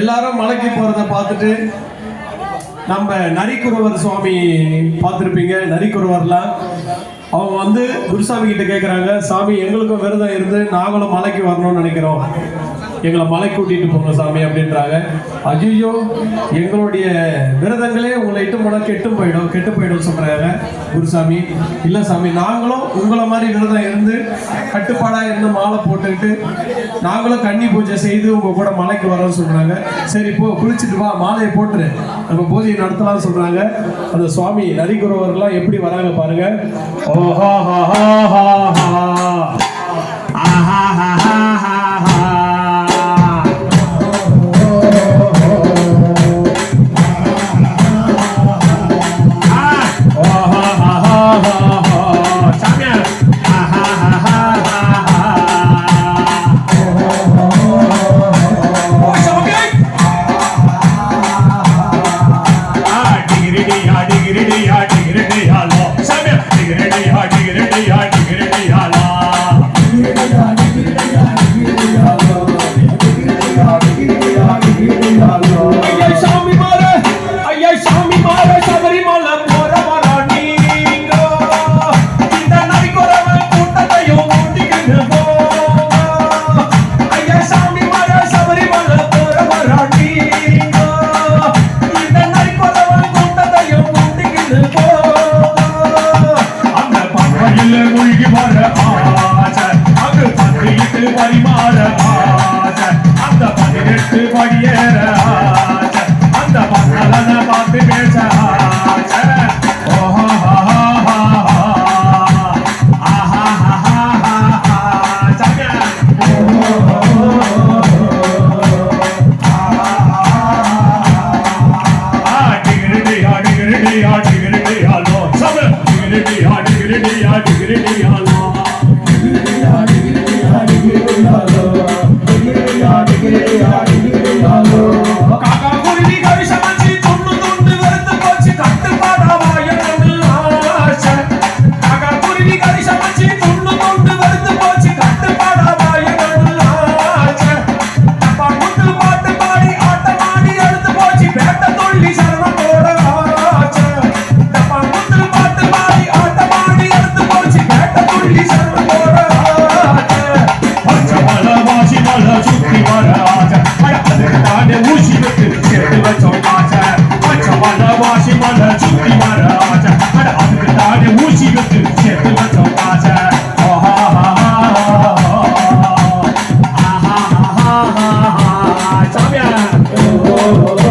எல்லாரும் மலைக்கு போறத பார்த்துட்டு நம்ம நரிக்குறவர் சுவாமி பார்த்துருப்பீங்க. நரிக்குறவர்லாம் அவங்க வந்து குருசாமி கிட்ட கேட்குறாங்க, சாமி எங்களுக்கும் விரதம் இருந்து நாங்களும் மலைக்கு வரணும்னு நினைக்கிறோம், எங்களை மலை கூட்டிட்டு போங்க சாமி அப்படின்றாங்க. ஐயோ எங்களுடைய விரதங்களே உங்களை இட்டு போனா கெட்டு போயிடும் சொல்றாங்க குருசாமி. இல்லை சாமி, நாங்களும் உங்களை மாதிரி விரதம் இருந்து கட்டுப்பாடா இருந்து மாலை போட்டுக்கிட்டு நாங்களும் கன்னி பூஜை செய்து உங்க கூட மலைக்கு வரோம்னு சொல்றாங்க. சரி போ, குளிச்சுட்டு வா, மாலையை போட்டுரு, நம்ம பூஜையை நடத்தலாம்னு சொல்றாங்க. அந்த சுவாமி நரிக்குறவர்கள்லாம் எப்படி வராங்க பாருங்க. ஓஹா ஹா ஹா பரிமாற அந்த 18 படியேற அந்த பக்கலன பார்த்து பேச Champion!